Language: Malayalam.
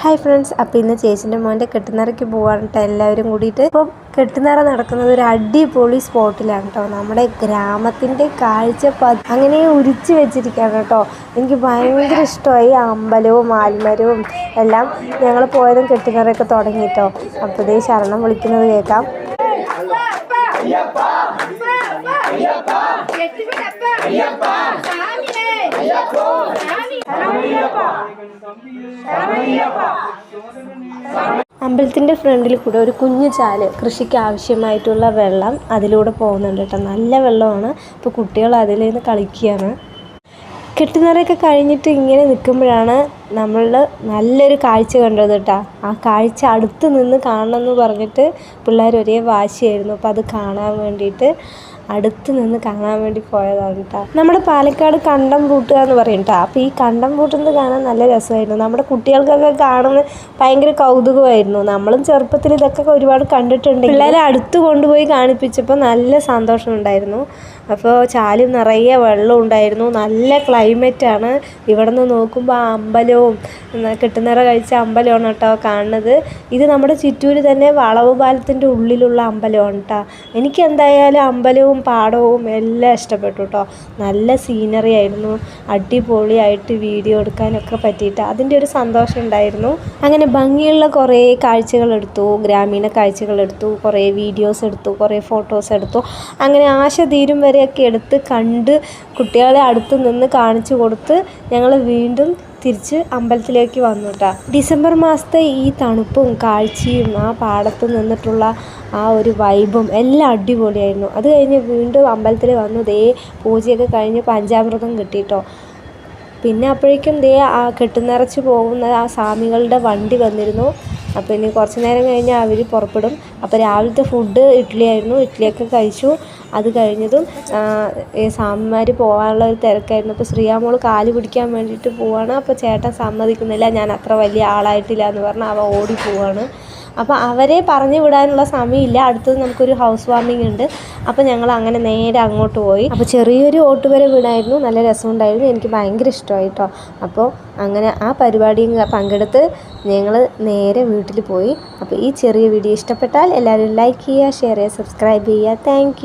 ഹായ് ഫ്രണ്ട്സ്, അപ്പോൾ ഇന്ന് ചേച്ചിൻ്റെ മോൻ്റെ കെട്ടുനിറയ്ക്ക് പോകാൻ കേട്ടോ എല്ലാവരും കൂടിയിട്ട്. ഇപ്പോൾ കെട്ടുനിറ നടക്കുന്നത് ഒരു അടിപൊളി സ്പോട്ടിലാണ് കേട്ടോ. നമ്മുടെ ഗ്രാമത്തിൻ്റെ കാഴ്ചപ്പാട് അങ്ങനെ ഉരിച്ചു വെച്ചിരിക്കുകയാണ് കേട്ടോ. എനിക്ക് ഭയങ്കര ഇഷ്ടമായി അമ്പലവും ആൽമരവും എല്ലാം. ഞങ്ങൾ പോയതും കെട്ടുനിറയൊക്കെ തുടങ്ങിയിട്ടോ. അപ്പോഴേ ശരണം വിളിക്കുന്നത് കേൾക്കാം. അമ്പലത്തിൻ്റെ ഫ്രണ്ടിൽ കൂടെ ഒരു കുഞ്ഞു ചാല്, കൃഷിക്ക് ആവശ്യമായിട്ടുള്ള വെള്ളം അതിലൂടെ പോകുന്നുണ്ട് കേട്ടോ. നല്ല വെള്ളമാണ്. ഇപ്പോൾ കുട്ടികൾ അതിൽ നിന്ന് കളിക്കുകയാണ്. കെട്ടുനിറയൊക്കെ കഴിഞ്ഞിട്ട് ഇങ്ങനെ നിൽക്കുമ്പോഴാണ് നമ്മൾ നല്ലൊരു കാഴ്ച കണ്ടത് കേട്ടോ. ആ കാഴ്ച അടുത്ത് നിന്ന് കാണണമെന്ന് പറഞ്ഞിട്ട് പിള്ളേർ ഒരേ വാശിയായിരുന്നു. അപ്പോൾ അത് കാണാൻ വേണ്ടിയിട്ട് അടുത്ത് നിന്ന് കാണാൻ വേണ്ടി പോയതാണ് കേട്ടോ. നമ്മുടെ പാലക്കാട് കണ്ടം പൂട്ടുക എന്ന് പറയും കേട്ടോ. അപ്പോൾ ഈ കണ്ടം പൂട്ടുന്നത് കാണാൻ നല്ല രസമായിരുന്നു. നമ്മുടെ കുട്ടികൾക്കൊക്കെ കാണുന്നത് ഭയങ്കര കൗതുകമായിരുന്നു. നമ്മളും ചെറുപ്പത്തിൽ ഇതൊക്കെ ഒരുപാട് കണ്ടിട്ടുണ്ട്. പിള്ളേരെ അടുത്ത് കൊണ്ടുപോയി കാണിപ്പിച്ചപ്പോൾ നല്ല സന്തോഷമുണ്ടായിരുന്നു. അപ്പോൾ ചാലും നിറയെ വെള്ളം ഉണ്ടായിരുന്നു. നല്ല ക്ലൈമറ്റാണ്. ഇവിടെ നിന്ന് നോക്കുമ്പോൾ ആ അമ്പലവും കെട്ടുനിറ കഴിച്ച അമ്പലമാണ് കേട്ടോ കാണുന്നത്. ഇത് നമ്മുടെ ചിറ്റൂർ തന്നെ വളവ് പാലത്തിൻ്റെ ഉള്ളിലുള്ള അമ്പലമാണ് കേട്ടോ. എനിക്ക് എന്തായാലും അമ്പലവും പാടവും എല്ലാം ഇഷ്ടപ്പെട്ടു കേട്ടോ. നല്ല സീനറി ആയിരുന്നു. അടിപൊളിയായിട്ട് വീഡിയോ എടുക്കാനൊക്കെ പറ്റിയിട്ട് അതിൻ്റെ ഒരു സന്തോഷം ഉണ്ടായിരുന്നു. അങ്ങനെ ഭംഗിയുള്ള കുറേ കാഴ്ചകളെടുത്തു, ഗ്രാമീണ കാഴ്ചകളെടുത്തു, കുറേ വീഡിയോസ് എടുത്തു, കുറേ ഫോട്ടോസ് എടുത്തു. അങ്ങനെ ആശ തീരും വരെയൊക്കെ എടുത്ത് കണ്ട് കുട്ടികളെ അടുത്ത് നിന്ന് കാണിച്ചു കൊടുത്ത് ഞങ്ങൾ വീണ്ടും തിരിച്ച് അമ്പലത്തിലേക്ക് വന്നു കേട്ടോ. ഡിസംബർ മാസത്തെ ഈ തണുപ്പും കാഴ്ചയും ആ പാടത്ത് നിന്നിട്ടുള്ള ആ ഒരു വൈബും എല്ലാം അടിപൊളിയായിരുന്നു. അത് കഴിഞ്ഞ് വീണ്ടും അമ്പലത്തിൽ വന്നു. പൂജയൊക്കെ കഴിഞ്ഞ് പഞ്ചാമൃതം കിട്ടിയിട്ടോ. പിന്നെ അപ്പോഴേക്കും ആ കെട്ടുനിറച്ച് പോകുന്ന ആ സ്വാമികളുടെ വണ്ടി വന്നിരുന്നു. അപ്പോൾ ഇനി കുറച്ച് നേരം കഴിഞ്ഞാൽ അവർ പുറപ്പെടും. അപ്പോൾ രാവിലത്തെ ഫുഡ് ഇഡ്ഡലിയായിരുന്നു. ഇഡ്ഡലിയൊക്കെ കഴിച്ചു. അത് കഴിഞ്ഞതും സ്വാമിമാർ പോകാനുള്ള ഒരു തിരക്കായിരുന്നു. അപ്പോൾ ശ്രീയാമോൾ കാല് പിടിക്കാൻ വേണ്ടിയിട്ട് പോവാണ്. അപ്പോൾ ചേട്ടൻ സമ്മതിക്കുന്നില്ല, ഞാൻ അത്ര വലിയ ആളായിട്ടില്ല എന്ന് പറഞ്ഞ് അവൻ ഓടി പോവാണ്. അപ്പോൾ അവരെ പറഞ്ഞു വിടാനുള്ള സമയമില്ല. അടുത്തത് നമുക്കൊരു ഹൗസ് വാമിംഗ് ഉണ്ട്. അപ്പോൾ ഞങ്ങൾ അങ്ങനെ നേരെ അങ്ങോട്ട് പോയി. അപ്പോൾ ചെറിയൊരു ഓട്ടുവര വീടായിരുന്നു. നല്ല രസമുണ്ടായിരുന്നു. എനിക്ക് ഭയങ്കര ഇഷ്ടമായി കേട്ടോ. അപ്പോൾ അങ്ങനെ ആ പരിപാടിയും പങ്കെടുത്ത് ഞങ്ങൾ നേരെ വീട്ടിൽ പോയി. അപ്പോൾ ഈ ചെറിയ വീഡിയോ ഇഷ്ടപ്പെട്ടാൽ എല്ലാവരും ലൈക്ക് ചെയ്യുക, ഷെയർ ചെയ്യുക, സബ്സ്ക്രൈബ് ചെയ്യുക. താങ്ക്